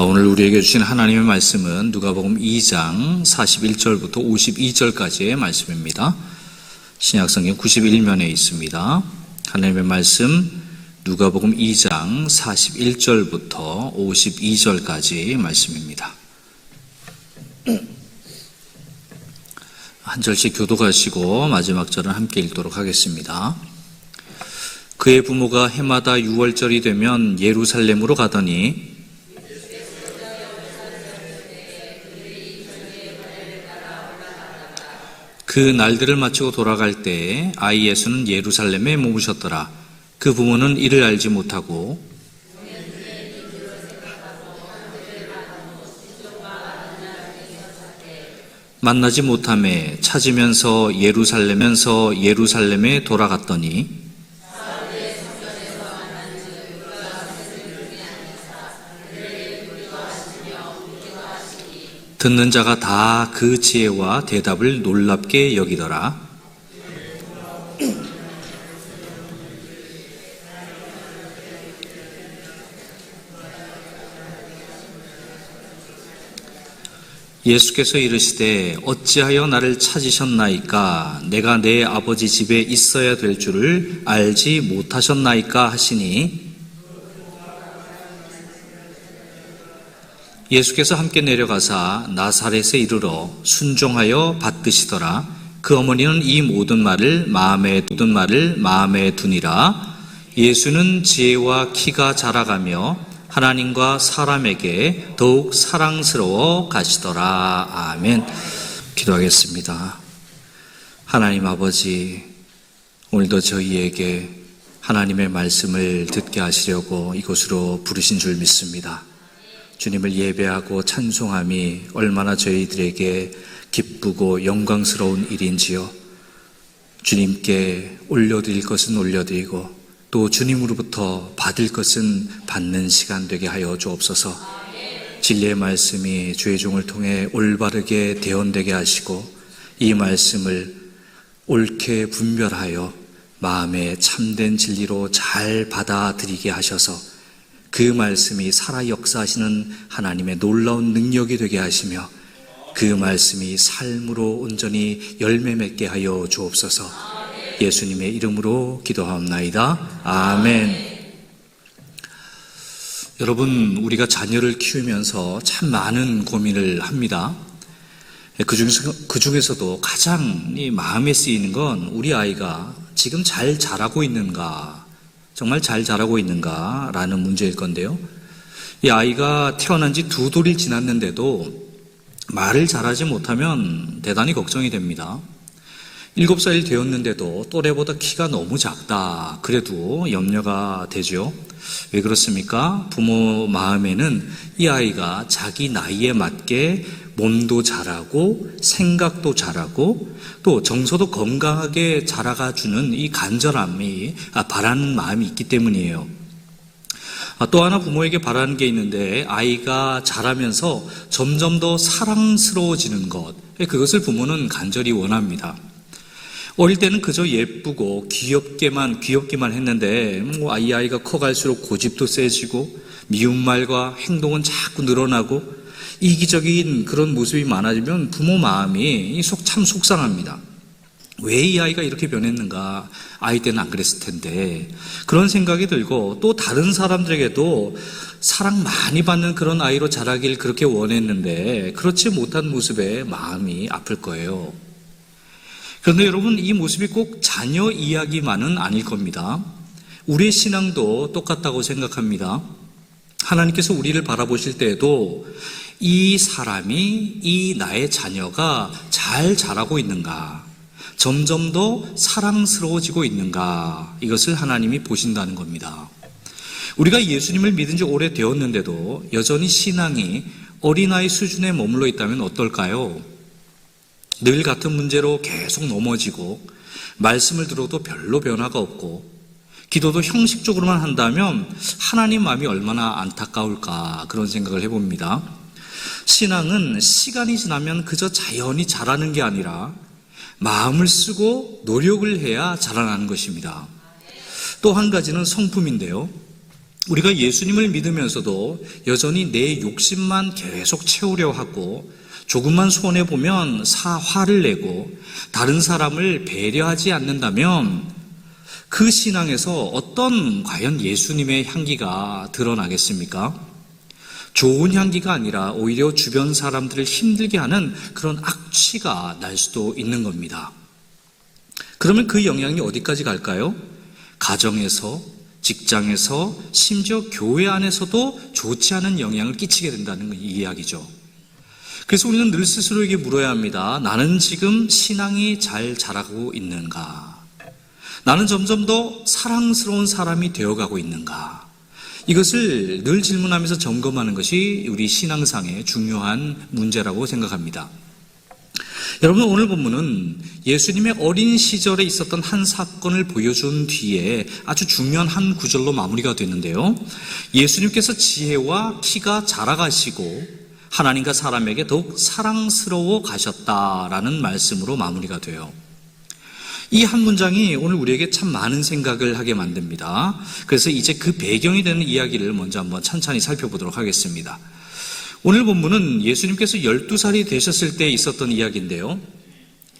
오늘 우리에게 주신 하나님의 말씀은 누가복음 2장 41절부터 52절까지의 말씀입니다. 신약성경 91면에 있습니다. 하나님의 말씀 누가복음 2장 41절부터 52절까지 말씀입니다. 한 절씩 교독하시고 마지막 절은 함께 읽도록 하겠습니다. 그의 부모가 해마다 6월절이 되면 예루살렘으로 가더니 그 날들을 마치고 돌아갈 때 아이 예수는 예루살렘에 머무셨더라. 그 부모는 이를 알지 못하고 만나지 못하매 찾으면서 예루살렘에 돌아갔더니 듣는 자가 다 그 지혜와 대답을 놀랍게 여기더라. 예수께서 이르시되 어찌하여 나를 찾으셨나이까? 내가 내 아버지 집에 있어야 될 줄을 알지 못하셨나이까? 하시니 예수께서 함께 내려가사 나사렛에 이르러 순종하여 받드시더라. 그 어머니는 이 모든 말을 마음에 두니라. 예수는 지혜와 키가 자라가며 하나님과 사람에게 더욱 사랑스러워 가시더라. 아멘. 기도하겠습니다. 하나님 아버지, 오늘도 저희에게 하나님의 말씀을 듣게 하시려고 이곳으로 부르신 줄 믿습니다. 주님을 예배하고 찬송함이 얼마나 저희들에게 기쁘고 영광스러운 일인지요. 주님께 올려드릴 것은 올려드리고 또 주님으로부터 받을 것은 받는 시간 되게 하여 주옵소서. 진리의 말씀이 주의 종을 통해 올바르게 대언되게 하시고 이 말씀을 옳게 분별하여 마음에 참된 진리로 잘 받아들이게 하셔서 그 말씀이 살아 역사하시는 하나님의 놀라운 능력이 되게 하시며 그 말씀이 삶으로 온전히 열매 맺게 하여 주옵소서. 예수님의 이름으로 기도하옵나이다. 아멘. 여러분, 우리가 자녀를 키우면서 참 많은 고민을 합니다. 그 중에서도 가장 마음에 쓰이는 건 우리 아이가 지금 잘 자라고 있는가, 정말 잘 자라고 있는가 라는 문제일 건데요. 이 아이가 태어난 지 2돌이 지났는데도 말을 잘하지 못하면 대단히 걱정이 됩니다. 7살이 되었는데도 또래보다 키가 너무 작다. 그래도 염려가 되죠. 왜 그렇습니까? 부모 마음에는 이 아이가 자기 나이에 맞게 몸도 자라고 생각도 자라고 또 정서도 건강하게 자라가주는 이 간절함이 바라는 마음이 있기 때문이에요. 또 하나 부모에게 바라는 게 있는데 아이가 자라면서 점점 더 사랑스러워지는 것, 그것을 부모는 간절히 원합니다. 어릴 때는 그저 예쁘고 귀엽기만 했는데 이 아이가 커갈수록 고집도 세지고 미운 말과 행동은 자꾸 늘어나고 이기적인 그런 모습이 많아지면 부모 마음이 참 속상합니다. 왜 이 아이가 이렇게 변했는가? 아이 때는 안 그랬을 텐데. 그런 생각이 들고 또 다른 사람들에게도 사랑 많이 받는 그런 아이로 자라길 그렇게 원했는데 그렇지 못한 모습에 마음이 아플 거예요. 그런데 여러분, 이 모습이 꼭 자녀 이야기만은 아닐 겁니다. 우리의 신앙도 똑같다고 생각합니다. 하나님께서 우리를 바라보실 때에도 이 사람이, 이 나의 자녀가 잘 자라고 있는가, 점점 더 사랑스러워지고 있는가, 이것을 하나님이 보신다는 겁니다. 우리가 예수님을 믿은 지 오래되었는데도 여전히 신앙이 어린아이 수준에 머물러 있다면 어떨까요? 늘 같은 문제로 계속 넘어지고 말씀을 들어도 별로 변화가 없고 기도도 형식적으로만 한다면 하나님 마음이 얼마나 안타까울까, 그런 생각을 해봅니다. 신앙은 시간이 지나면 그저 자연히 자라는 게 아니라 마음을 쓰고 노력을 해야 자라나는 것입니다. 또 한 가지는 성품인데요. 우리가 예수님을 믿으면서도 여전히 내 욕심만 계속 채우려 하고 조금만 손해보면 화를 내고 다른 사람을 배려하지 않는다면 그 신앙에서 어떤 과연 예수님의 향기가 드러나겠습니까? 좋은 향기가 아니라 오히려 주변 사람들을 힘들게 하는 그런 악취가 날 수도 있는 겁니다. 그러면 그 영향이 어디까지 갈까요? 가정에서, 직장에서, 심지어 교회 안에서도 좋지 않은 영향을 끼치게 된다는 이 이야기죠. 그래서 우리는 늘 스스로에게 물어야 합니다. 나는 지금 신앙이 잘 자라고 있는가? 나는 점점 더 사랑스러운 사람이 되어가고 있는가? 이것을 늘 질문하면서 점검하는 것이 우리 신앙상의 중요한 문제라고 생각합니다. 여러분, 오늘 본문은 예수님의 어린 시절에 있었던 한 사건을 보여준 뒤에 아주 중요한 한 구절로 마무리가 되는데요. 예수님께서 지혜와 키가 자라가시고 하나님과 사람에게 더욱 사랑스러워 가셨다라는 말씀으로 마무리가 돼요. 이 한 문장이 오늘 우리에게 참 많은 생각을 하게 만듭니다. 그래서 이제 그 배경이 되는 이야기를 먼저 한번 찬찬히 살펴보도록 하겠습니다. 오늘 본문은 예수님께서 12살이 되셨을 때 있었던 이야기인데요.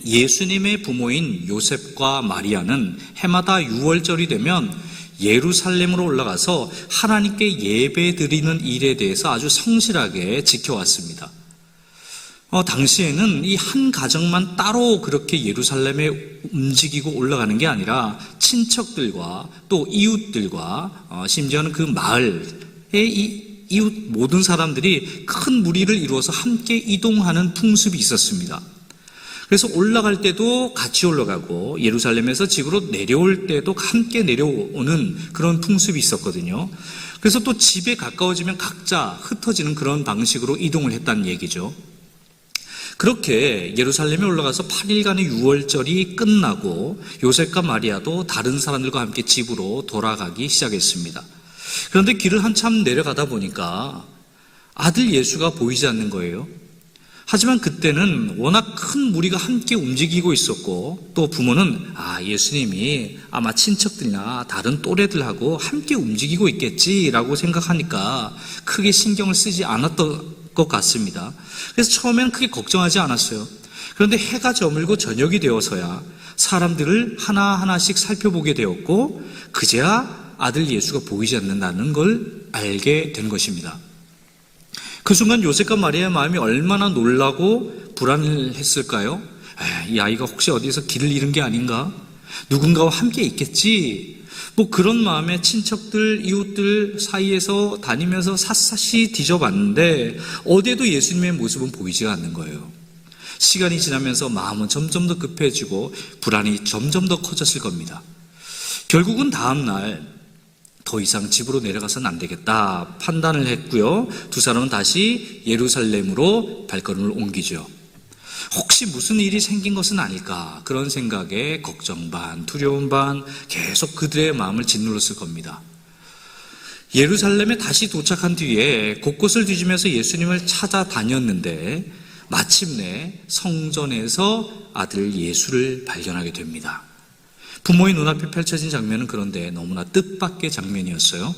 예수님의 부모인 요셉과 마리아는 해마다 유월절이 되면 예루살렘으로 올라가서 하나님께 예배 드리는 일에 대해서 아주 성실하게 지켜왔습니다. 당시에는 이 한 가정만 따로 그렇게 예루살렘에 움직이고 올라가는 게 아니라 친척들과 또 이웃들과 심지어는 그 마을의 이웃 모든 사람들이 큰 무리를 이루어서 함께 이동하는 풍습이 있었습니다. 그래서 올라갈 때도 같이 올라가고 예루살렘에서 집으로 내려올 때도 함께 내려오는 그런 풍습이 있었거든요. 그래서 또 집에 가까워지면 각자 흩어지는 그런 방식으로 이동을 했다는 얘기죠. 그렇게 예루살렘에 올라가서 8일간의 유월절이 끝나고 요셉과 마리아도 다른 사람들과 함께 집으로 돌아가기 시작했습니다. 그런데 길을 한참 내려가다 보니까 아들 예수가 보이지 않는 거예요. 하지만 그때는 워낙 큰 무리가 함께 움직이고 있었고 또 부모는 예수님이 아마 친척들이나 다른 또래들하고 함께 움직이고 있겠지라고 생각하니까 크게 신경을 쓰지 않았던 것 같습니다. 그래서 처음에는 크게 걱정하지 않았어요. 그런데 해가 저물고 저녁이 되어서야 사람들을 하나하나씩 살펴보게 되었고 그제야 아들 예수가 보이지 않는다는 걸 알게 된 것입니다. 그 순간 요셉과 마리아의 마음이 얼마나 놀라고 불안했을까요? 이 아이가 혹시 어디서 길을 잃은 게 아닌가? 누군가와 함께 있겠지? 그런 마음에 친척들, 이웃들 사이에서 다니면서 샅샅이 뒤져봤는데 어디에도 예수님의 모습은 보이지가 않는 거예요. 시간이 지나면서 마음은 점점 더 급해지고 불안이 점점 더 커졌을 겁니다. 결국은 다음 날 더 이상 집으로 내려가서는 안 되겠다 판단을 했고요. 두 사람은 다시 예루살렘으로 발걸음을 옮기죠. 혹시 무슨 일이 생긴 것은 아닐까 그런 생각에 걱정 반 두려움 반 계속 그들의 마음을 짓눌렀을 겁니다. 예루살렘에 다시 도착한 뒤에 곳곳을 뒤지면서 예수님을 찾아다녔는데 마침내 성전에서 아들 예수를 발견하게 됩니다. 부모의 눈앞에 펼쳐진 장면은 그런데 너무나 뜻밖의 장면이었어요.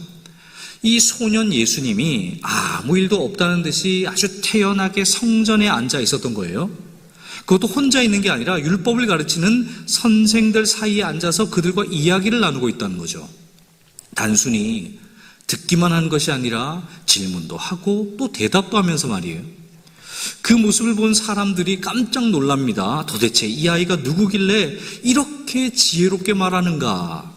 이 소년 예수님이 아무 일도 없다는 듯이 아주 태연하게 성전에 앉아 있었던 거예요. 그것도 혼자 있는 게 아니라 율법을 가르치는 선생들 사이에 앉아서 그들과 이야기를 나누고 있다는 거죠. 단순히 듣기만 한 것이 아니라 질문도 하고 또 대답도 하면서 말이에요. 그 모습을 본 사람들이 깜짝 놀랍니다. 도대체 이 아이가 누구길래 이렇게 지혜롭게 말하는가?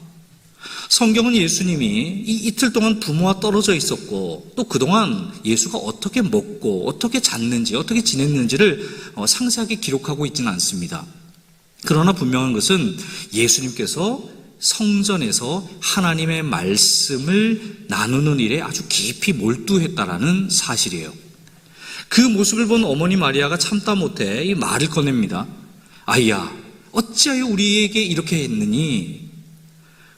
성경은 예수님이 이 이틀 동안 부모와 떨어져 있었고 또 그동안 예수가 어떻게 먹고 어떻게 잤는지 어떻게 지냈는지를 상세하게 기록하고 있지는 않습니다. 그러나 분명한 것은 예수님께서 성전에서 하나님의 말씀을 나누는 일에 아주 깊이 몰두했다라는 사실이에요. 그 모습을 본 어머니 마리아가 참다 못해 이 말을 꺼냅니다. 아이야, 어찌하여 우리에게 이렇게 했느니?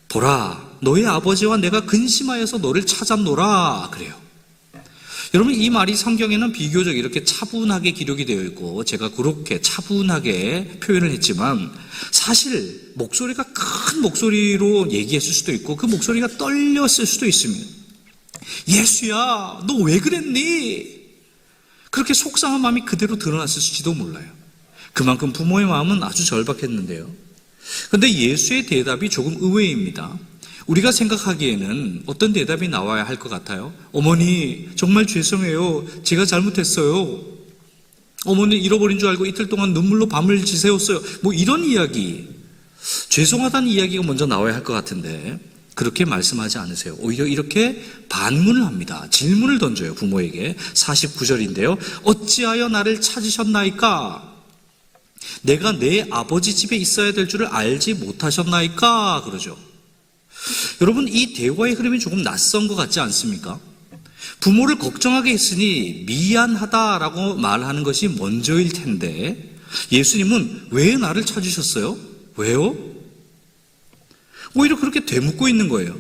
보라, 너의 아버지와 내가 근심하여서 너를 찾았노라. 그래요. 여러분, 이 말이 성경에는 비교적 이렇게 차분하게 기록이 되어 있고 제가 그렇게 차분하게 표현을 했지만 사실 목소리가 큰 목소리로 얘기했을 수도 있고 그 목소리가 떨렸을 수도 있습니다. 예수야, 너 왜 그랬니? 그렇게 속상한 마음이 그대로 드러났을지도 몰라요. 그만큼 부모의 마음은 아주 절박했는데요. 그런데 예수의 대답이 조금 의외입니다. 우리가 생각하기에는 어떤 대답이 나와야 할 것 같아요? 어머니, 정말 죄송해요. 제가 잘못했어요. 어머니 잃어버린 줄 알고 이틀 동안 눈물로 밤을 지새웠어요. 뭐 이런 이야기, 죄송하다는 이야기가 먼저 나와야 할 것 같은데 그렇게 말씀하지 않으세요. 오히려 이렇게 반문을 합니다. 질문을 던져요, 부모에게. 49절인데요. 어찌하여 나를 찾으셨나이까? 내가 내 아버지 집에 있어야 될 줄을 알지 못하셨나이까? 그러죠. 여러분, 이 대화의 흐름이 조금 낯선 것 같지 않습니까? 부모를 걱정하게 했으니 미안하다라고 말하는 것이 먼저일 텐데 예수님은 왜 나를 찾으셨어요? 왜요? 오히려 그렇게 되묻고 있는 거예요.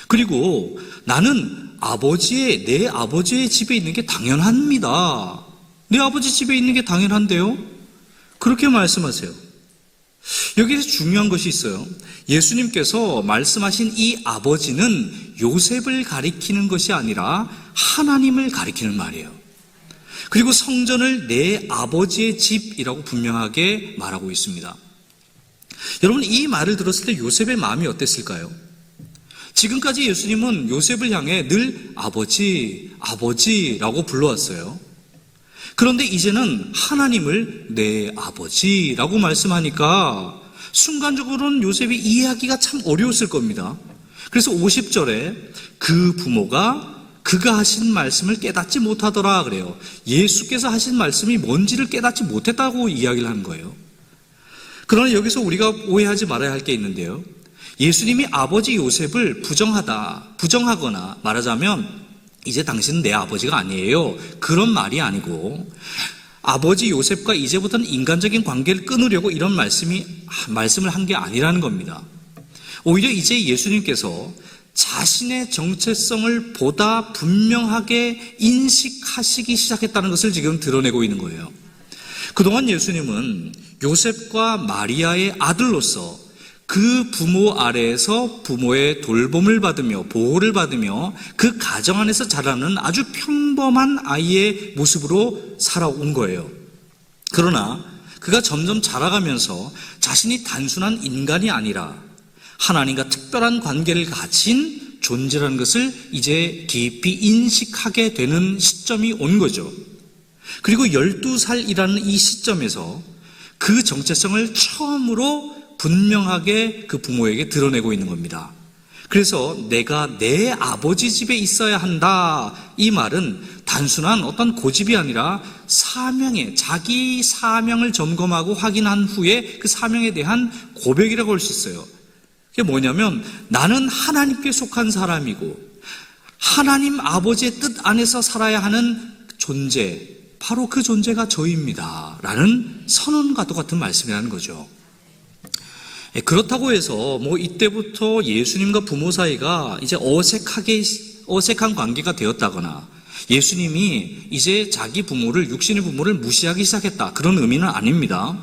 그리고 나는 내 아버지의 집에 있는 게 당연합니다. 내 아버지 집에 있는 게 당연한데요? 그렇게 말씀하세요. 여기서 중요한 것이 있어요. 예수님께서 말씀하신 이 아버지는 요셉을 가리키는 것이 아니라 하나님을 가리키는 말이에요. 그리고 성전을 내 아버지의 집이라고 분명하게 말하고 있습니다. 여러분, 이 말을 들었을 때 요셉의 마음이 어땠을까요? 지금까지 예수님은 요셉을 향해 늘 아버지라고 불러왔어요. 그런데 이제는 하나님을 내 아버지라고 말씀하니까 순간적으로는 요셉이 이해하기가 참 어려웠을 겁니다. 그래서 50절에 그 부모가 그가 하신 말씀을 깨닫지 못하더라 그래요. 예수께서 하신 말씀이 뭔지를 깨닫지 못했다고 이야기를 하는 거예요. 그러나 여기서 우리가 오해하지 말아야 할 게 있는데요. 예수님이 아버지 요셉을 부정하거나 말하자면 이제 당신은 내 아버지가 아니에요, 그런 말이 아니고 아버지 요셉과 이제부터는 인간적인 관계를 끊으려고 이런 말씀을 한 게 아니라는 겁니다. 오히려 이제 예수님께서 자신의 정체성을 보다 분명하게 인식하시기 시작했다는 것을 지금 드러내고 있는 거예요. 그동안 예수님은 요셉과 마리아의 아들로서 그 부모 아래에서 부모의 돌봄을 받으며 보호를 받으며 그 가정 안에서 자라는 아주 평범한 아이의 모습으로 살아온 거예요. 그러나 그가 점점 자라가면서 자신이 단순한 인간이 아니라 하나님과 특별한 관계를 가진 존재라는 것을 이제 깊이 인식하게 되는 시점이 온 거죠. 그리고 12살이라는 이 시점에서 그 정체성을 처음으로 분명하게 그 부모에게 드러내고 있는 겁니다. 그래서 내가 내 아버지 집에 있어야 한다, 이 말은 단순한 어떤 고집이 아니라 자기 사명을 점검하고 확인한 후에 그 사명에 대한 고백이라고 할 수 있어요. 그게 뭐냐면 나는 하나님께 속한 사람이고 하나님 아버지의 뜻 안에서 살아야 하는 존재, 바로 그 존재가 저입니다 라는 선언과도 같은 말씀이라는 거죠. 그렇다고 해서 이때부터 예수님과 부모 사이가 이제 어색한 관계가 되었다거나 예수님이 이제 육신의 부모를 무시하기 시작했다, 그런 의미는 아닙니다.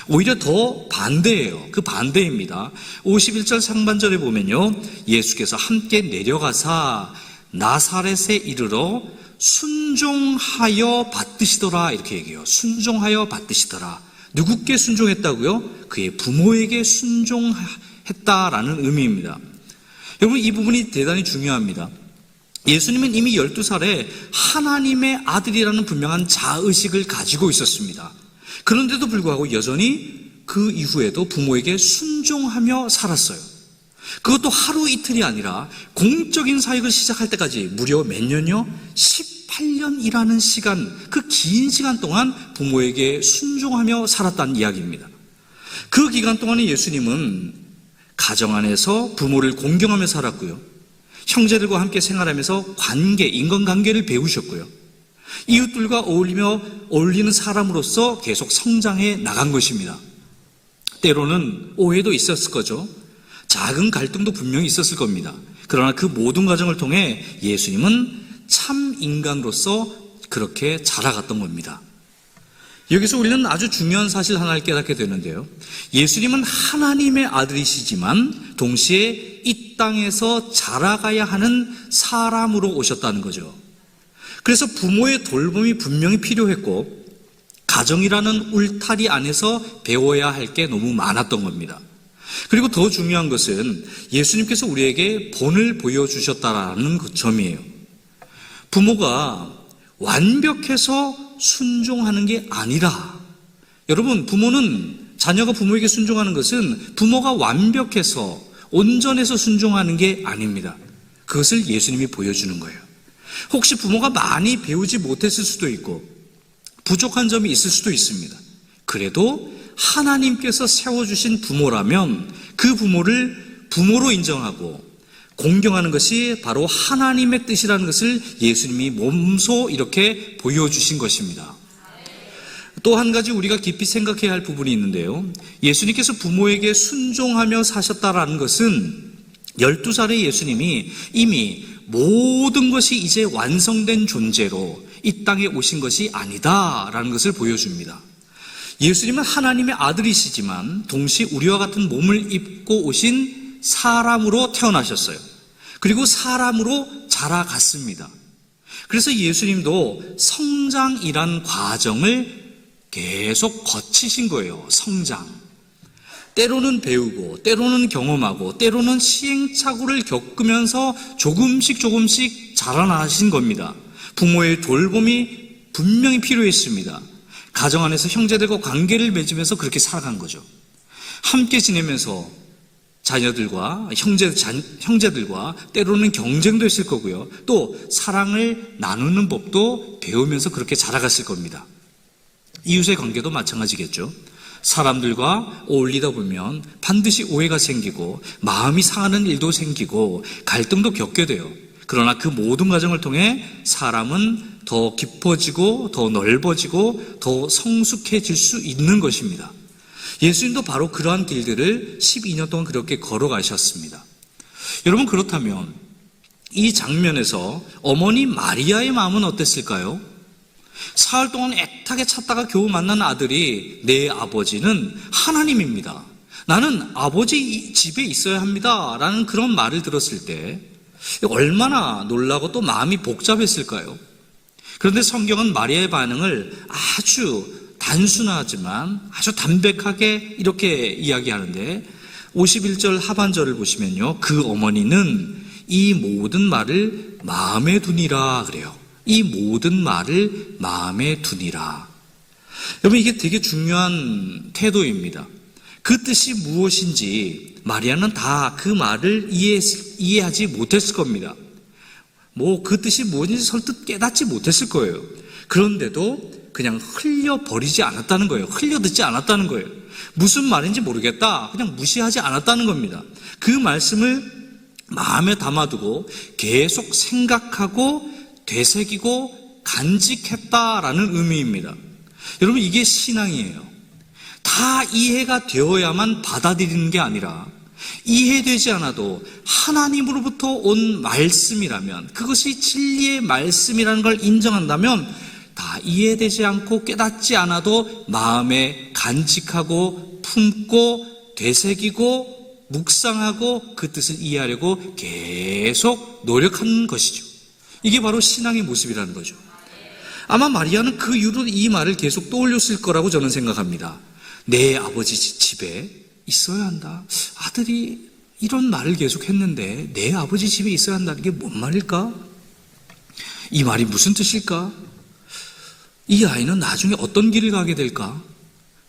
오히려 더 반대예요. 그 반대입니다. 51절 상반절에 보면요, 예수께서 함께 내려가사 나사렛에 이르러 순종하여 받드시더라, 이렇게 얘기해요. 순종하여 받드시더라. 누구께 순종했다고요? 그의 부모에게 순종했다라는 의미입니다. 여러분, 이 부분이 대단히 중요합니다. 예수님은 이미 12살에 하나님의 아들이라는 분명한 자의식을 가지고 있었습니다. 그런데도 불구하고 여전히 그 이후에도 부모에게 순종하며 살았어요. 그것도 하루 이틀이 아니라 공적인 사역을 시작할 때까지 무려 몇 년요? 18년이라는 시간, 그 긴 시간 동안 부모에게 순종하며 살았다는 이야기입니다. 그 기간 동안에 예수님은 가정 안에서 부모를 공경하며 살았고요, 형제들과 함께 생활하면서 인간관계를 배우셨고요, 이웃들과 어울리는 사람으로서 계속 성장해 나간 것입니다. 때로는 오해도 있었을 거죠. 작은 갈등도 분명히 있었을 겁니다. 그러나 그 모든 과정을 통해 예수님은 참 인간으로서 그렇게 자라갔던 겁니다. 여기서 우리는 아주 중요한 사실 하나를 깨닫게 되는데요. 예수님은 하나님의 아들이시지만 동시에 이 땅에서 자라가야 하는 사람으로 오셨다는 거죠. 그래서 부모의 돌봄이 분명히 필요했고 가정이라는 울타리 안에서 배워야 할 게 너무 많았던 겁니다. 그리고 더 중요한 것은 예수님께서 우리에게 본을 보여주셨다라는 그 점이에요. 부모가 완벽해서 순종하는 게 아니라, 여러분, 자녀가 부모에게 순종하는 것은 부모가 완벽해서 온전해서 순종하는 게 아닙니다. 그것을 예수님이 보여주는 거예요. 혹시 부모가 많이 배우지 못했을 수도 있고 부족한 점이 있을 수도 있습니다. 그래도 하나님께서 세워주신 부모라면 그 부모를 부모로 인정하고 공경하는 것이 바로 하나님의 뜻이라는 것을 예수님이 몸소 이렇게 보여주신 것입니다. 또 한 가지 우리가 깊이 생각해야 할 부분이 있는데요. 예수님께서 부모에게 순종하며 사셨다라는 것은 12살의 예수님이 이미 모든 것이 이제 완성된 존재로 이 땅에 오신 것이 아니다라는 것을 보여줍니다. 예수님은 하나님의 아들이시지만 동시에 우리와 같은 몸을 입고 오신 사람으로 태어나셨어요. 그리고 사람으로 자라갔습니다. 그래서 예수님도 성장이란 과정을 계속 거치신 거예요. 성장. 때로는 배우고, 때로는 경험하고, 때로는 시행착오를 겪으면서 조금씩 자라나신 겁니다. 부모의 돌봄이 분명히 필요했습니다. 가정 안에서 형제들과 관계를 맺으면서 그렇게 살아간 거죠. 함께 지내면서 자녀들과 형제들과 때로는 경쟁도 했을 거고요. 또 사랑을 나누는 법도 배우면서 그렇게 자라갔을 겁니다. 이웃의 관계도 마찬가지겠죠. 사람들과 어울리다 보면 반드시 오해가 생기고 마음이 상하는 일도 생기고 갈등도 겪게 돼요. 그러나 그 모든 과정을 통해 사람은 더 깊어지고 더 넓어지고 더 성숙해질 수 있는 것입니다. 예수님도 바로 그러한 길들을 12년 동안 그렇게 걸어가셨습니다. 여러분, 그렇다면 이 장면에서 어머니 마리아의 마음은 어땠을까요? 사흘 동안 애타게 찾다가 겨우 만난 아들이 내 아버지는 하나님입니다. 나는 아버지 집에 있어야 합니다. 라는 그런 말을 들었을 때 얼마나 놀라고 또 마음이 복잡했을까요? 그런데 성경은 마리아의 반응을 아주 단순하지만 아주 담백하게 이렇게 이야기하는데 51절 하반절을 보시면요. 그 어머니는 이 모든 말을 마음에 두니라 그래요. 이 모든 말을 마음에 두니라. 여러분, 이게 되게 중요한 태도입니다. 그 뜻이 무엇인지 마리아는 다 그 말을 이해하지 못했을 겁니다. 그 뜻이 무엇인지 설득 깨닫지 못했을 거예요. 그런데도 그냥 흘려버리지 않았다는 거예요. 흘려듣지 않았다는 거예요. 무슨 말인지 모르겠다. 그냥 무시하지 않았다는 겁니다. 그 말씀을 마음에 담아두고 계속 생각하고 되새기고 간직했다라는 의미입니다. 여러분, 이게 신앙이에요. 다 이해가 되어야만 받아들이는 게 아니라 이해되지 않아도 하나님으로부터 온 말씀이라면, 그것이 진리의 말씀이라는 걸 인정한다면 다 이해되지 않고 깨닫지 않아도 마음에 간직하고 품고 되새기고 묵상하고 그 뜻을 이해하려고 계속 노력하는 것이죠. 이게 바로 신앙의 모습이라는 거죠. 아마 마리아는 그 이후로 이 말을 계속 떠올렸을 거라고 저는 생각합니다. 내 아버지 집에 있어야 한다. 아들이 이런 말을 계속 했는데 내 아버지 집에 있어야 한다는 게 뭔 말일까? 이 말이 무슨 뜻일까? 이 아이는 나중에 어떤 길을 가게 될까?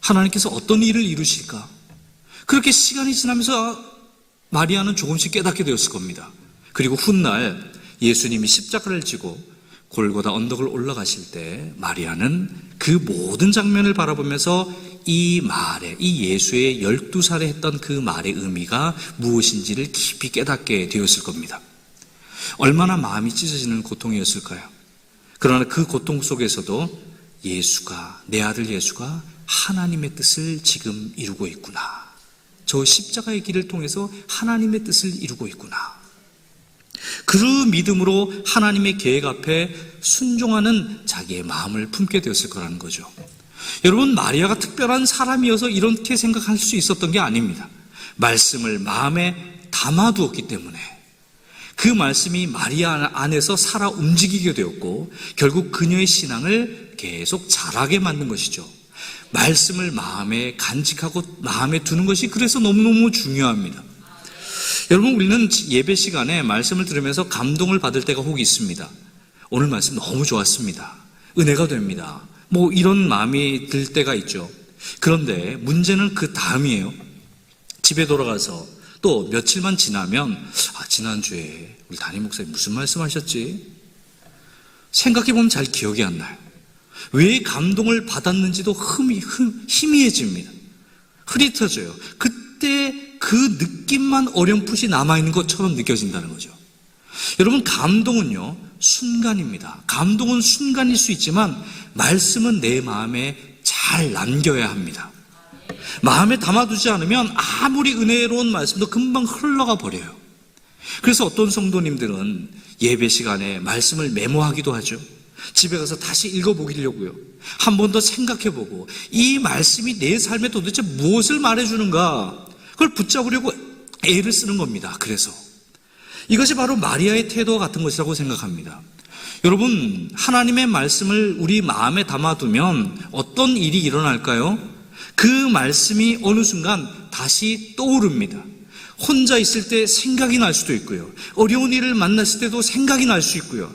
하나님께서 어떤 일을 이루실까? 그렇게 시간이 지나면서 마리아는 조금씩 깨닫게 되었을 겁니다. 그리고 훗날 예수님이 십자가를 지고 골고다 언덕을 올라가실 때 마리아는 그 모든 장면을 바라보면서 이 말에, 이 예수의 12살에 했던 그 말의 의미가 무엇인지를 깊이 깨닫게 되었을 겁니다. 얼마나 마음이 찢어지는 고통이었을까요? 그러나 그 고통 속에서도 내 아들 예수가 하나님의 뜻을 지금 이루고 있구나. 저 십자가의 길을 통해서 하나님의 뜻을 이루고 있구나. 그 믿음으로 하나님의 계획 앞에 순종하는 자기의 마음을 품게 되었을 거라는 거죠. 여러분, 마리아가 특별한 사람이어서 이렇게 생각할 수 있었던 게 아닙니다. 말씀을 마음에 담아두었기 때문에 그 말씀이 마리아 안에서 살아 움직이게 되었고 결국 그녀의 신앙을 계속 자라게 만든 것이죠. 말씀을 마음에 간직하고 마음에 두는 것이 그래서 너무너무 중요합니다. 여러분, 우리는 예배 시간에 말씀을 들으면서 감동을 받을 때가 혹 있습니다. 오늘 말씀 너무 좋았습니다. 은혜가 됩니다. 이런 마음이 들 때가 있죠. 그런데 문제는 그 다음이에요. 집에 돌아가서 또 며칠만 지나면 지난주에 우리 담임 목사님 무슨 말씀하셨지? 생각해보면 잘 기억이 안 나요. 왜 감동을 받았는지도 희미해집니다. 흐릿해져요. 그때 그 느낌만 어렴풋이 남아있는 것처럼 느껴진다는 거죠. 여러분, 감동은요 순간입니다. 감동은 순간일 수 있지만 말씀은 내 마음에 잘 남겨야 합니다. 마음에 담아두지 않으면 아무리 은혜로운 말씀도 금방 흘러가 버려요. 그래서 어떤 성도님들은 예배 시간에 말씀을 메모하기도 하죠. 집에 가서 다시 읽어보려고요. 한 번 더 생각해보고 이 말씀이 내 삶에 도대체 무엇을 말해주는가, 그걸 붙잡으려고 애를 쓰는 겁니다. 그래서 이것이 바로 마리아의 태도와 같은 것이라고 생각합니다. 여러분, 하나님의 말씀을 우리 마음에 담아두면 어떤 일이 일어날까요? 그 말씀이 어느 순간 다시 떠오릅니다. 혼자 있을 때 생각이 날 수도 있고요. 어려운 일을 만났을 때도 생각이 날 수 있고요.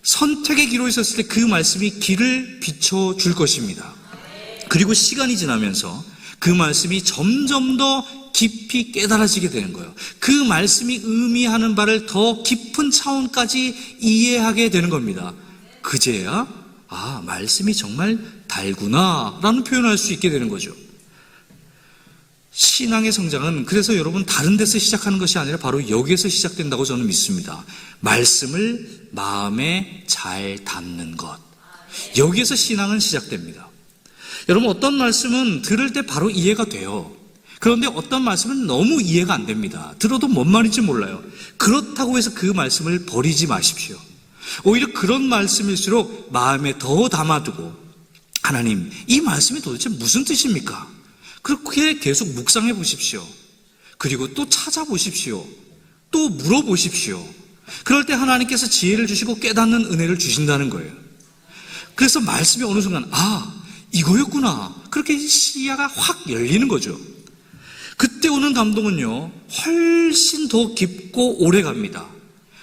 선택의 기로에 있었을 때 그 말씀이 길을 비춰줄 것입니다. 그리고 시간이 지나면서 그 말씀이 점점 더 깊이 깨달아지게 되는 거예요. 그 말씀이 의미하는 바를 더 깊은 차원까지 이해하게 되는 겁니다. 그제야 말씀이 정말 달구나 라는 표현을 할 수 있게 되는 거죠. 신앙의 성장은 그래서 여러분 다른 데서 시작하는 것이 아니라 바로 여기에서 시작된다고 저는 믿습니다. 말씀을 마음에 잘 담는 것, 여기에서 신앙은 시작됩니다. 여러분, 어떤 말씀은 들을 때 바로 이해가 돼요. 그런데 어떤 말씀은 너무 이해가 안 됩니다. 들어도 뭔 말인지 몰라요. 그렇다고 해서 그 말씀을 버리지 마십시오. 오히려 그런 말씀일수록 마음에 더 담아두고, 하나님, 이 말씀이 도대체 무슨 뜻입니까? 그렇게 계속 묵상해 보십시오. 그리고 또 찾아보십시오. 또 물어보십시오. 그럴 때 하나님께서 지혜를 주시고 깨닫는 은혜를 주신다는 거예요. 그래서 말씀이 어느 순간 이거였구나, 그렇게 시야가 확 열리는 거죠. 그때 오는 감동은요 훨씬 더 깊고 오래 갑니다.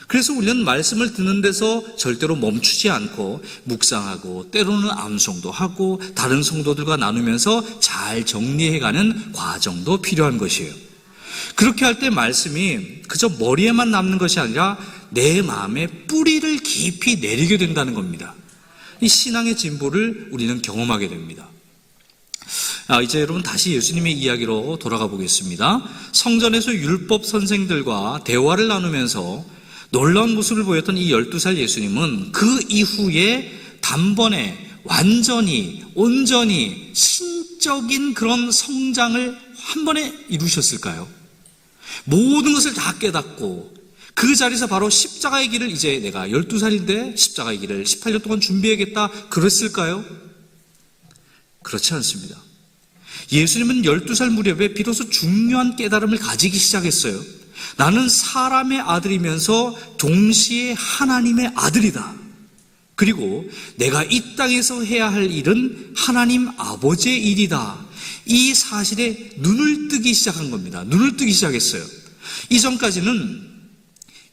그래서 우리는 말씀을 듣는 데서 절대로 멈추지 않고 묵상하고 때로는 암송도 하고 다른 성도들과 나누면서 잘 정리해가는 과정도 필요한 것이에요. 그렇게 할 때 말씀이 그저 머리에만 남는 것이 아니라 내 마음에 뿌리를 깊이 내리게 된다는 겁니다. 이 신앙의 진보를 우리는 경험하게 됩니다. 이제 여러분 다시 예수님의 이야기로 돌아가 보겠습니다. 성전에서 율법 선생들과 대화를 나누면서 놀라운 모습을 보였던 이 12살 예수님은 그 이후에 단번에 완전히 온전히 신적인 그런 성장을 한 번에 이루셨을까요? 모든 것을 다 깨닫고 그 자리에서 바로 십자가의 길을, 이제 내가 12살인데 십자가의 길을 18년 동안 준비해야겠다 그랬을까요? 그렇지 않습니다. 예수님은 12살 무렵에 비로소 중요한 깨달음을 가지기 시작했어요. 나는 사람의 아들이면서 동시에 하나님의 아들이다. 그리고 내가 이 땅에서 해야 할 일은 하나님 아버지의 일이다. 이 사실에 눈을 뜨기 시작한 겁니다. 눈을 뜨기 시작했어요. 이전까지는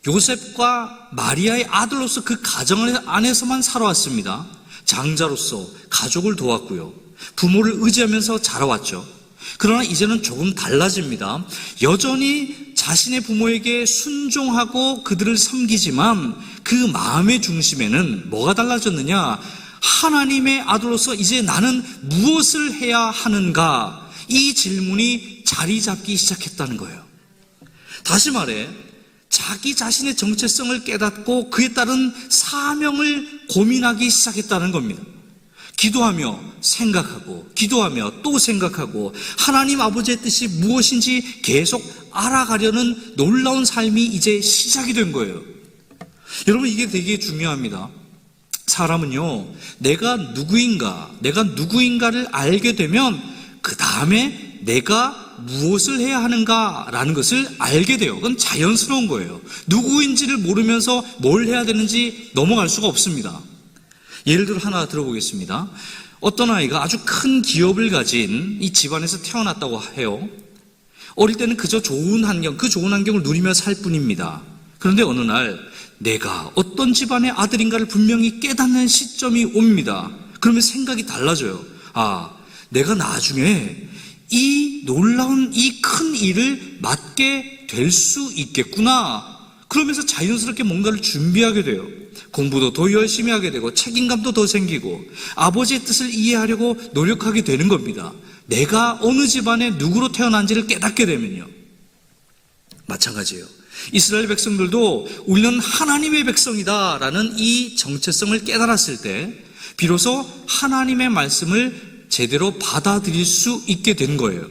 요셉과 마리아의 아들로서 그 가정 안에서만 살아왔습니다. 장자로서 가족을 도왔고요. 부모를 의지하면서 자라왔죠. 그러나 이제는 조금 달라집니다. 여전히 자신의 부모에게 순종하고 그들을 섬기지만 그 마음의 중심에는 뭐가 달라졌느냐? 하나님의 아들로서 이제 나는 무엇을 해야 하는가? 이 질문이 자리 잡기 시작했다는 거예요. 다시 말해 자기 자신의 정체성을 깨닫고 그에 따른 사명을 고민하기 시작했다는 겁니다. 기도하며 생각하고 기도하며 또 생각하고 하나님 아버지의 뜻이 무엇인지 계속 알아가려는 놀라운 삶이 이제 시작이 된 거예요. 여러분, 이게 되게 중요합니다. 사람은요, 내가 누구인가를 알게 되면 그 다음에 내가 무엇을 해야 하는가라는 것을 알게 돼요. 그건 자연스러운 거예요. 누구인지를 모르면서 뭘 해야 되는지 넘어갈 수가 없습니다. 예를 들어 하나 들어보겠습니다. 어떤 아이가 아주 큰 기업을 가진 이 집안에서 태어났다고 해요. 어릴 때는 그저 좋은 환경, 그 좋은 환경을 누리며 살 뿐입니다. 그런데 어느 날 내가 어떤 집안의 아들인가를 분명히 깨닫는 시점이 옵니다. 그러면 생각이 달라져요. 내가 나중에 이 놀라운 이 큰 일을 맡게 될 수 있겠구나. 그러면서 자연스럽게 뭔가를 준비하게 돼요. 공부도 더 열심히 하게 되고 책임감도 더 생기고 아버지의 뜻을 이해하려고 노력하게 되는 겁니다. 내가 어느 집안에 누구로 태어난지를 깨닫게 되면요. 마찬가지예요. 이스라엘 백성들도 우리는 하나님의 백성이다라는 이 정체성을 깨달았을 때 비로소 하나님의 말씀을 제대로 받아들일 수 있게 된 거예요.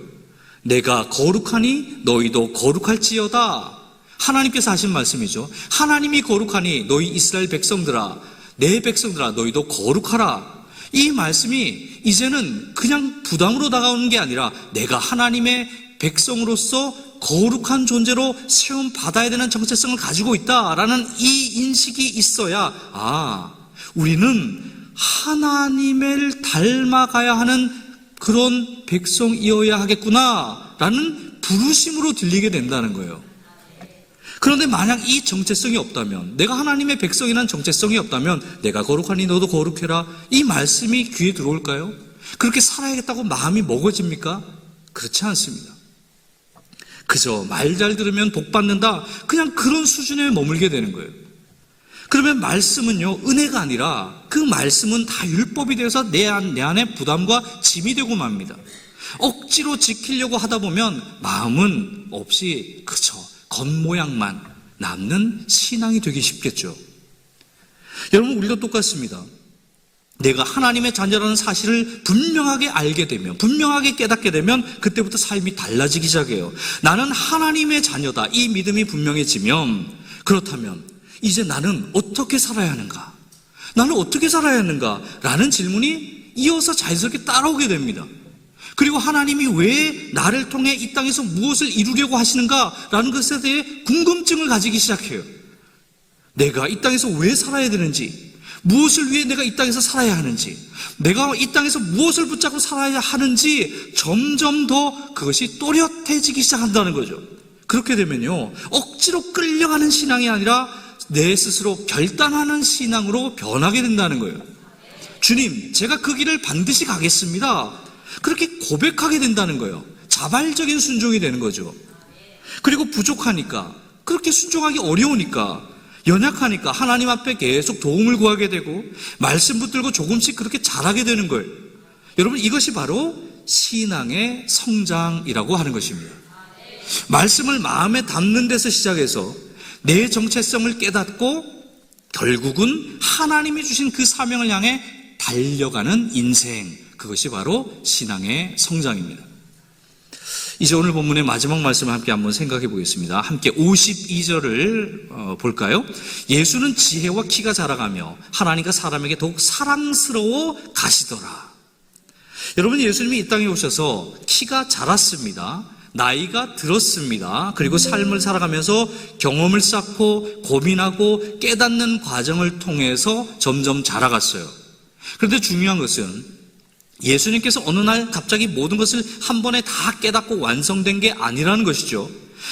내가 거룩하니 너희도 거룩할지어다. 하나님께서 하신 말씀이죠. 하나님이 거룩하니 너희 이스라엘 백성들아, 내 백성들아 너희도 거룩하라. 이 말씀이 이제는 그냥 부담으로 다가오는 게 아니라 내가 하나님의 백성으로서 거룩한 존재로 세움 받아야 되는 정체성을 가지고 있다라는 이 인식이 있어야 우리는 하나님을 닮아가야 하는 그런 백성이어야 하겠구나라는 부르심으로 들리게 된다는 거예요. 그런데 만약 이 정체성이 없다면, 내가 하나님의 백성이라는 정체성이 없다면 내가 거룩하니 너도 거룩해라, 이 말씀이 귀에 들어올까요? 그렇게 살아야겠다고 마음이 먹어집니까? 그렇지 않습니다. 그저 말 잘 들으면 복 받는다, 그냥 그런 수준에 머물게 되는 거예요. 그러면 말씀은요, 은혜가 아니라 그 말씀은 다 율법이 되어서 내 안에 부담과 짐이 되고 맙니다. 억지로 지키려고 하다 보면 마음은 없이 그저 겉모양만 남는 신앙이 되기 쉽겠죠. 여러분, 우리도 똑같습니다. 내가 하나님의 자녀라는 사실을 분명하게 알게 되면, 분명하게 깨닫게 되면 그때부터 삶이 달라지기 시작해요. 나는 하나님의 자녀다, 이 믿음이 분명해지면, 그렇다면 이제 나는 어떻게 살아야 하는가? 나는 어떻게 살아야 하는가? 라는 질문이 이어서 자연스럽게 따라오게 됩니다. 그리고 하나님이 왜 나를 통해 이 땅에서 무엇을 이루려고 하시는가? 라는 것에 대해 궁금증을 가지기 시작해요. 내가 이 땅에서 왜 살아야 되는지, 무엇을 위해 내가 이 땅에서 살아야 하는지, 내가 이 땅에서 무엇을 붙잡고 살아야 하는지 점점 더 그것이 또렷해지기 시작한다는 거죠. 그렇게 되면요, 억지로 끌려가는 신앙이 아니라 내 스스로 결단하는 신앙으로 변하게 된다는 거예요. 주님, 제가 그 길을 반드시 가겠습니다. 그렇게 고백하게 된다는 거예요. 자발적인 순종이 되는 거죠. 그리고 부족하니까, 그렇게 순종하기 어려우니까, 연약하니까 하나님 앞에 계속 도움을 구하게 되고 말씀 붙들고 조금씩 그렇게 자라게 되는 거예요. 여러분, 이것이 바로 신앙의 성장이라고 하는 것입니다. 말씀을 마음에 담는 데서 시작해서 내 정체성을 깨닫고 결국은 하나님이 주신 그 사명을 향해 달려가는 인생, 그것이 바로 신앙의 성장입니다. 이제 오늘 본문의 마지막 말씀을 함께 한번 생각해 보겠습니다. 함께 52절을 볼까요? 예수는 지혜와 키가 자라가며 하나님과 사람에게 더욱 사랑스러워 가시더라. 여러분, 예수님이 이 땅에 오셔서 키가 자랐습니다. 나이가 들었습니다. 그리고 삶을 살아가면서 경험을 쌓고 고민하고 깨닫는 과정을 통해서 점점 자라갔어요. 그런데 중요한 것은 예수님께서 어느 날 갑자기 모든 것을 한 번에 다 깨닫고 완성된 게 아니라는 것이죠.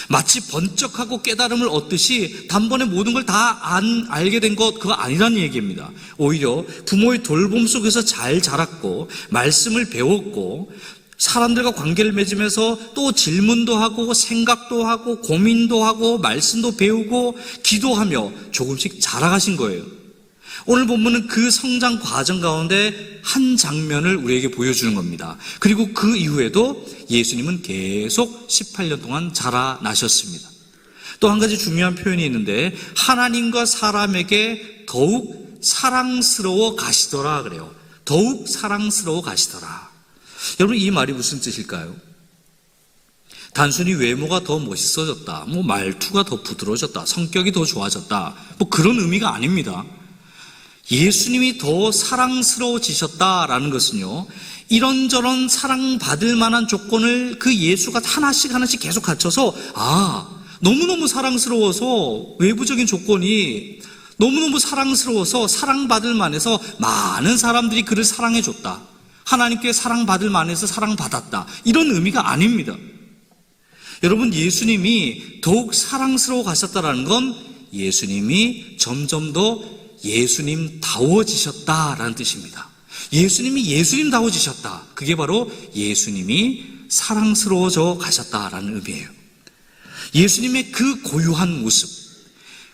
마치 번쩍하고 깨달음을 얻듯이 단번에 모든 걸 다 알게 된 것, 그거 아니라는 얘기입니다. 오히려 부모의 돌봄 속에서 잘 자랐고 말씀을 배웠고 사람들과 관계를 맺으면서 또 질문도 하고 생각도 하고 고민도 하고 말씀도 배우고 기도하며 조금씩 자라가신 거예요. 오늘 본문은 그 성장 과정 가운데 한 장면을 우리에게 보여주는 겁니다. 그리고 그 이후에도 예수님은 계속 18년 동안 자라나셨습니다. 또 한 가지 중요한 표현이 있는데, 하나님과 사람에게 더욱 사랑스러워 가시더라 그래요. 더욱 사랑스러워 가시더라. 여러분, 이 말이 무슨 뜻일까요? 단순히 외모가 더 멋있어졌다, 말투가 더 부드러워졌다, 성격이 더 좋아졌다, 그런 의미가 아닙니다. 예수님이 더 사랑스러워지셨다라는 것은요, 이런저런 사랑받을 만한 조건을 그 예수가 하나씩 계속 갖춰서 너무너무 사랑스러워서 외부적인 조건이 너무너무 사랑스러워서 사랑받을 만해서 많은 사람들이 그를 사랑해줬다. 하나님께 사랑받을 만해서 사랑받았다. 이런 의미가 아닙니다. 여러분, 예수님이 더욱 사랑스러워 가셨다라는 건 예수님이 점점 더 예수님다워지셨다라는 뜻입니다. 예수님이 예수님다워지셨다. 그게 바로 예수님이 사랑스러워져 가셨다라는 의미예요. 예수님의 그 고유한 모습,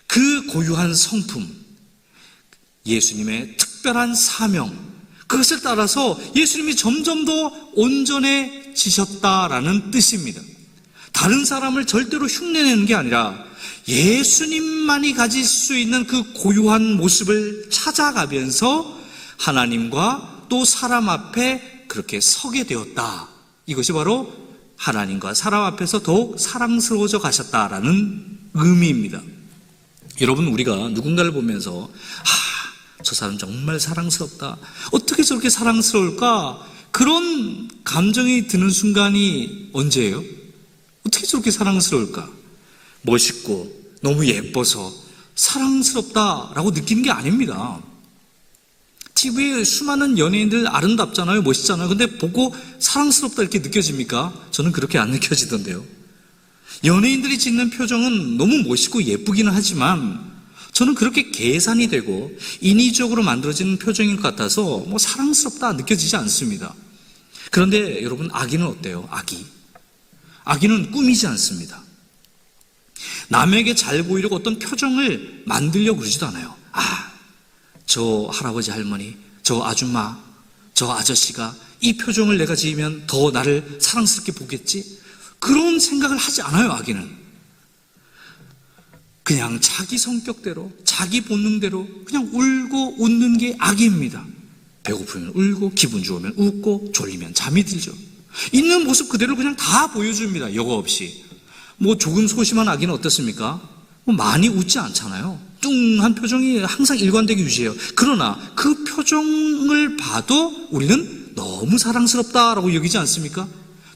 그 고유한 성품, 예수님의 특별한 사명, 그것을 따라서 예수님이 점점 더 온전해지셨다라는 뜻입니다. 다른 사람을 절대로 흉내내는 게 아니라 예수님만이 가질 수 있는 그 고유한 모습을 찾아가면서 하나님과 또 사람 앞에 그렇게 서게 되었다. 이것이 바로 하나님과 사람 앞에서 더욱 사랑스러워져 가셨다라는 의미입니다. 여러분, 우리가 누군가를 보면서 저 사람 정말 사랑스럽다. 어떻게 저렇게 사랑스러울까? 그런 감정이 드는 순간이 언제예요? 어떻게 저렇게 사랑스러울까? 멋있고 너무 예뻐서 사랑스럽다라고 느끼는 게 아닙니다. TV에 수많은 연예인들 아름답잖아요. 멋있잖아요. 근데 보고 사랑스럽다 이렇게 느껴집니까? 저는 그렇게 안 느껴지던데요. 연예인들이 짓는 표정은 너무 멋있고 예쁘기는 하지만 저는 그렇게 계산이 되고 인위적으로 만들어진 표정인 것 같아서 사랑스럽다 느껴지지 않습니다. 그런데 여러분, 아기는 어때요? 아기는 꾸미지 않습니다. 남에게 잘 보이려고 어떤 표정을 만들려고 그러지도 않아요. 저 할아버지 할머니, 저 아줌마, 저 아저씨가 이 표정을 내가 지으면 더 나를 사랑스럽게 보겠지? 그런 생각을 하지 않아요. 아기는 그냥 자기 성격대로, 자기 본능대로 그냥 울고 웃는 게 아기입니다. 배고프면 울고, 기분 좋으면 웃고, 졸리면 잠이 들죠. 있는 모습 그대로 그냥 다 보여줍니다. 여과 없이. 조금 소심한 아기는 어떻습니까? 많이 웃지 않잖아요. 뚱한 표정이 항상 일관되게 유지해요. 그러나 그 표정을 봐도 우리는 너무 사랑스럽다라고 여기지 않습니까?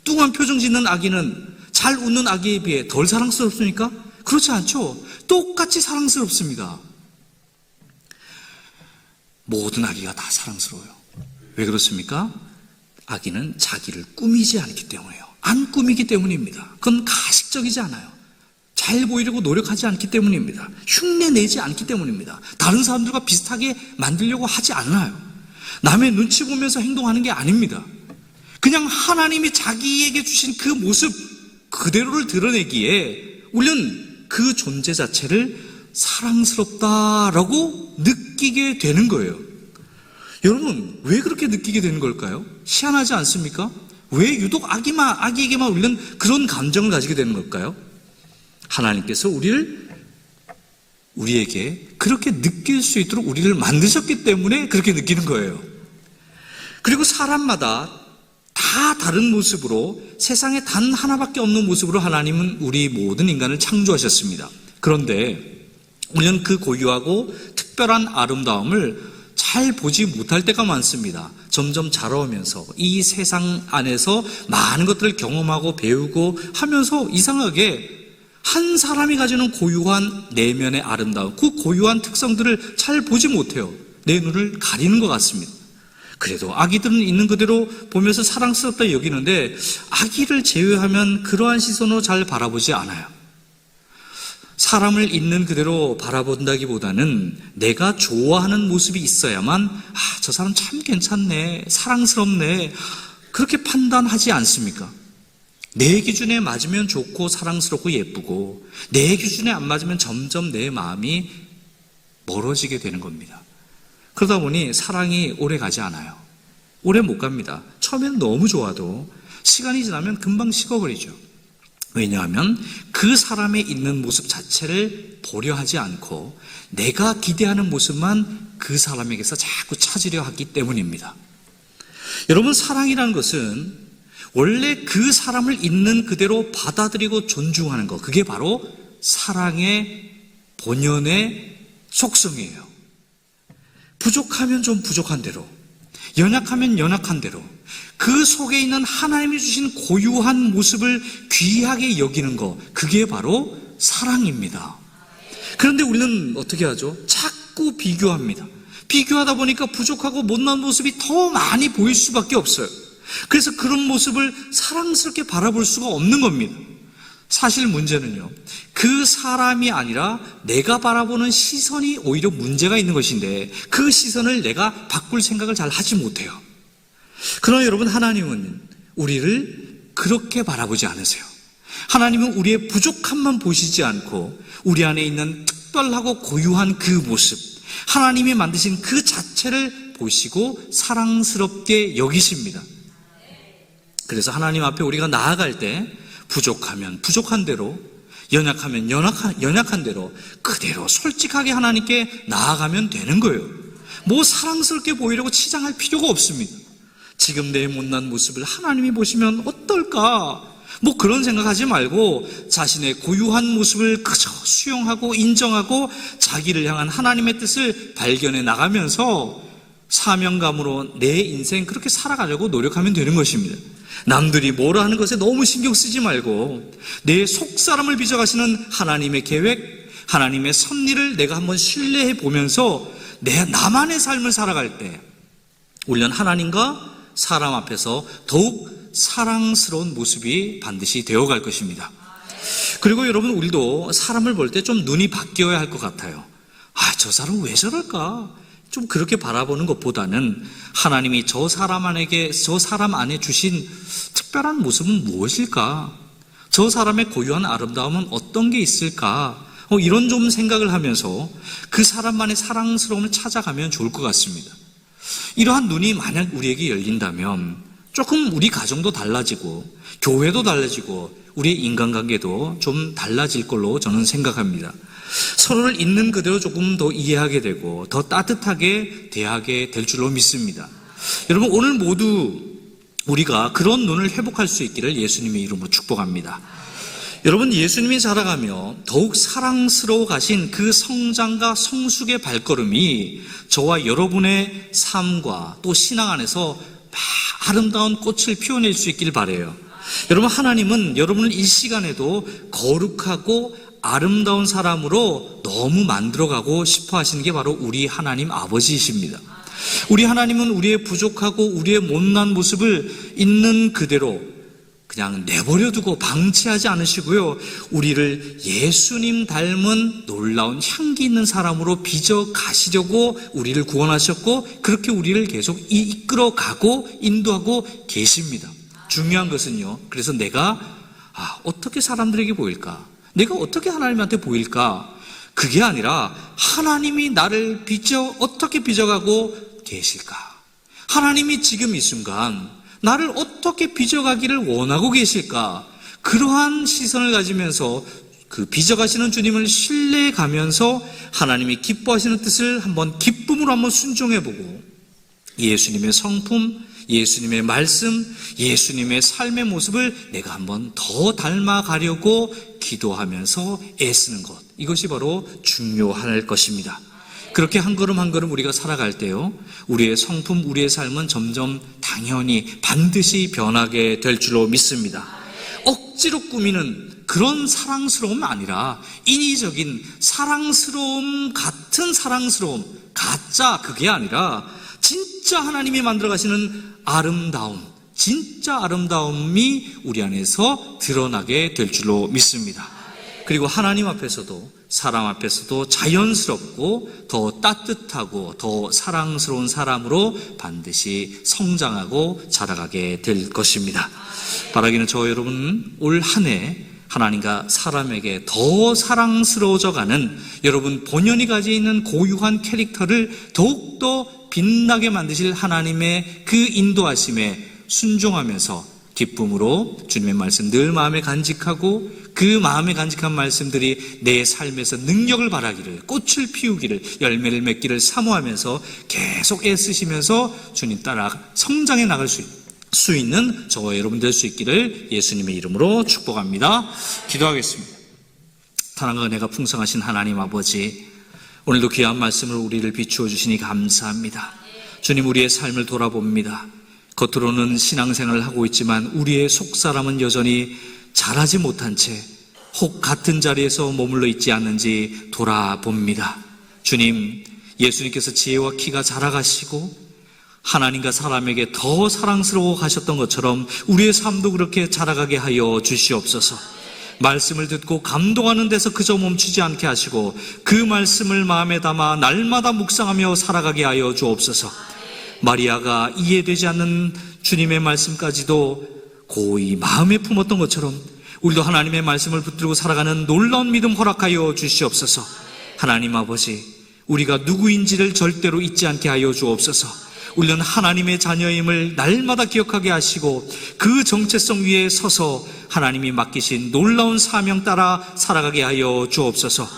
뚱한 표정 짓는 아기는 잘 웃는 아기에 비해 덜 사랑스럽습니까? 그렇지 않죠. 똑같이 사랑스럽습니다. 모든 아기가 다 사랑스러워요. 왜 그렇습니까? 아기는 자기를 꾸미지 않기 때문이에요. 안 꾸미기 때문입니다. 그건 가식적이지 않아요. 잘 보이려고 노력하지 않기 때문입니다. 흉내내지 않기 때문입니다. 다른 사람들과 비슷하게 만들려고 하지 않아요. 남의 눈치 보면서 행동하는 게 아닙니다. 그냥 하나님이 자기에게 주신 그 모습 그대로를 드러내기에 우리는 그 존재 자체를 사랑스럽다라고 느끼게 되는 거예요. 여러분, 왜 그렇게 느끼게 되는 걸까요? 희한하지 않습니까? 왜 유독 아기에게만 우리는 그런 감정을 가지게 되는 걸까요? 하나님께서 우리에게 그렇게 느낄 수 있도록 우리를 만드셨기 때문에 그렇게 느끼는 거예요. 그리고 사람마다 다 다른 모습으로, 세상에 단 하나밖에 없는 모습으로 하나님은 우리 모든 인간을 창조하셨습니다. 그런데 우리는 그 고유하고 특별한 아름다움을 잘 보지 못할 때가 많습니다. 점점 자라오면서 이 세상 안에서 많은 것들을 경험하고 배우고 하면서 이상하게 한 사람이 가지는 고유한 내면의 아름다움, 그 고유한 특성들을 잘 보지 못해요. 내 눈을 가리는 것 같습니다. 그래도 아기들은 있는 그대로 보면서 사랑스럽다 여기는데 아기를 제외하면 그러한 시선으로 잘 바라보지 않아요. 사람을 있는 그대로 바라본다기보다는 내가 좋아하는 모습이 있어야만 저 사람 참 괜찮네, 사랑스럽네, 그렇게 판단하지 않습니까? 내 기준에 맞으면 좋고 사랑스럽고 예쁘고 내 기준에 안 맞으면 점점 내 마음이 멀어지게 되는 겁니다. 그러다 보니 사랑이 오래 가지 않아요. 오래 못 갑니다. 처음에는 너무 좋아도 시간이 지나면 금방 식어버리죠. 왜냐하면 그 사람의 있는 모습 자체를 보려 하지 않고 내가 기대하는 모습만 그 사람에게서 자꾸 찾으려 하기 때문입니다. 여러분, 사랑이라는 것은 원래 그 사람을 있는 그대로 받아들이고 존중하는 것, 그게 바로 사랑의 본연의 속성이에요. 부족하면 좀 부족한 대로, 연약하면 연약한 대로 그 속에 있는 하나님이 주신 고유한 모습을 귀하게 여기는 것, 그게 바로 사랑입니다. 그런데 우리는 어떻게 하죠? 자꾸 비교합니다. 비교하다 보니까 부족하고 못난 모습이 더 많이 보일 수밖에 없어요. 그래서 그런 모습을 사랑스럽게 바라볼 수가 없는 겁니다. 사실 문제는요, 그 사람이 아니라 내가 바라보는 시선이 오히려 문제가 있는 것인데 그 시선을 내가 바꿀 생각을 잘 하지 못해요. 그러나 여러분, 하나님은 우리를 그렇게 바라보지 않으세요. 하나님은 우리의 부족함만 보시지 않고 우리 안에 있는 특별하고 고유한 그 모습, 하나님이 만드신 그 자체를 보시고 사랑스럽게 여기십니다. 그래서 하나님 앞에 우리가 나아갈 때 부족하면 부족한 대로, 연약하면 연약한 대로 그대로 솔직하게 하나님께 나아가면 되는 거예요. 뭐 사랑스럽게 보이려고 치장할 필요가 없습니다. 지금 내 못난 모습을 하나님이 보시면 어떨까? 뭐 그런 생각하지 말고 자신의 고유한 모습을 그저 수용하고 인정하고 자기를 향한 하나님의 뜻을 발견해 나가면서 사명감으로 내 인생 그렇게 살아가려고 노력하면 되는 것입니다. 남들이 뭐라 하는 것에 너무 신경 쓰지 말고 내 속사람을 빚어가시는 하나님의 계획, 하나님의 섭리를 내가 한번 신뢰해 보면서 나만의 삶을 살아갈 때 우리는 하나님과 사람 앞에서 더욱 사랑스러운 모습이 반드시 되어갈 것입니다. 그리고 여러분, 우리도 사람을 볼 때 좀 눈이 바뀌어야 할 것 같아요. 저 사람 왜 저럴까? 좀 그렇게 바라보는 것보다는 하나님이 저 사람 안에 주신 특별한 모습은 무엇일까? 저 사람의 고유한 아름다움은 어떤 게 있을까? 이런 좀 생각을 하면서 그 사람만의 사랑스러움을 찾아가면 좋을 것 같습니다. 이러한 눈이 만약 우리에게 열린다면 조금 우리 가정도 달라지고 교회도 달라지고 우리의 인간관계도 좀 달라질 걸로 저는 생각합니다. 서로를 있는 그대로 조금 더 이해하게 되고 더 따뜻하게 대하게 될 줄로 믿습니다. 여러분, 오늘 모두 우리가 그런 눈을 회복할 수 있기를 예수님의 이름으로 축복합니다. 여러분, 예수님이 자라가며 더욱 사랑스러워 가신 그 성장과 성숙의 발걸음이 저와 여러분의 삶과 또 신앙 안에서 아름다운 꽃을 피워낼 수 있길 바라요. 여러분, 하나님은 여러분을 이 시간에도 거룩하고 아름다운 사람으로 너무 만들어가고 싶어 하시는 게 바로 우리 하나님 아버지이십니다. 우리 하나님은 우리의 부족하고 우리의 못난 모습을 있는 그대로 그냥 내버려두고 방치하지 않으시고요, 우리를 예수님 닮은 놀라운 향기 있는 사람으로 빚어 가시려고 우리를 구원하셨고 그렇게 우리를 계속 이끌어가고 인도하고 계십니다. 중요한 것은요, 그래서 내가 어떻게 사람들에게 보일까? 내가 어떻게 하나님한테 보일까? 그게 아니라 하나님이 나를 어떻게 빚어가고 계실까? 하나님이 지금 이 순간 나를 어떻게 빚어가기를 원하고 계실까? 그러한 시선을 가지면서 그 빚어가시는 주님을 신뢰해가면서 하나님이 기뻐하시는 뜻을 한번 기쁨으로 한번 순종해보고 예수님의 성품, 예수님의 말씀, 예수님의 삶의 모습을 내가 한번 더 닮아가려고 기도하면서 애쓰는 것, 이것이 바로 중요할 것입니다. 그렇게 한 걸음 한 걸음 우리가 살아갈 때요, 우리의 성품, 우리의 삶은 점점 당연히 반드시 변하게 될 줄로 믿습니다. 억지로 꾸미는 그런 사랑스러움이 아니라 인위적인 사랑스러움 같은 사랑스러움, 가짜, 그게 아니라 진짜 하나님이 만들어 가시는 아름다움, 진짜 아름다움이 우리 안에서 드러나게 될 줄로 믿습니다. 그리고 하나님 앞에서도 사람 앞에서도 자연스럽고 더 따뜻하고 더 사랑스러운 사람으로 반드시 성장하고 자라가게 될 것입니다. 바라기는 저와 여러분 올 한 해 하나님과 사람에게 더 사랑스러워져 가는 여러분 본연이 가지고 있는 고유한 캐릭터를 더욱더 빛나게 만드실 하나님의 그 인도하심에 순종하면서 기쁨으로 주님의 말씀 늘 마음에 간직하고 그 마음에 간직한 말씀들이 내 삶에서 능력을 발하기를, 꽃을 피우기를, 열매를 맺기를 사모하면서 계속 애쓰시면서 주님 따라 성장해 나갈 수 있는 저와 여러분 될 수 있기를 예수님의 이름으로 축복합니다. 기도하겠습니다. 사랑과 은혜가 풍성하신 하나님 아버지, 오늘도 귀한 말씀을 우리를 비추어 주시니 감사합니다. 주님, 우리의 삶을 돌아봅니다. 겉으로는 신앙생활을 하고 있지만 우리의 속사람은 여전히 자라지 못한 채 혹 같은 자리에서 머물러 있지 않는지 돌아봅니다. 주님, 예수님께서 지혜와 키가 자라가시고 하나님과 사람에게 더 사랑스러워 가셨던 것처럼 우리의 삶도 그렇게 자라가게 하여 주시옵소서. 말씀을 듣고 감동하는 데서 그저 멈추지 않게 하시고 그 말씀을 마음에 담아 날마다 묵상하며 살아가게 하여 주옵소서. 마리아가 이해되지 않는 주님의 말씀까지도 고이 마음에 품었던 것처럼 우리도 하나님의 말씀을 붙들고 살아가는 놀라운 믿음 허락하여 주시옵소서. 하나님 아버지, 우리가 누구인지를 절대로 잊지 않게 하여 주옵소서. 우리는 하나님의 자녀임을 날마다 기억하게 하시고 그 정체성 위에 서서 하나님이 맡기신 놀라운 사명 따라 살아가게 하여 주옵소서.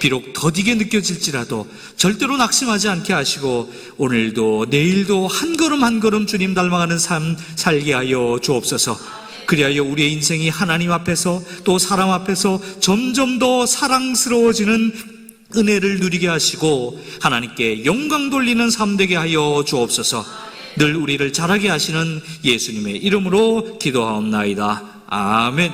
비록 더디게 느껴질지라도 절대로 낙심하지 않게 하시고 오늘도 내일도 한 걸음 한 걸음 주님 닮아가는 삶 살게 하여 주옵소서. 그리하여 우리의 인생이 하나님 앞에서 또 사람 앞에서 점점 더 사랑스러워지는 은혜를 누리게 하시고 하나님께 영광 돌리는 삶 되게 하여 주옵소서. 늘 우리를 자라게 하시는 예수님의 이름으로 기도하옵나이다. 아멘.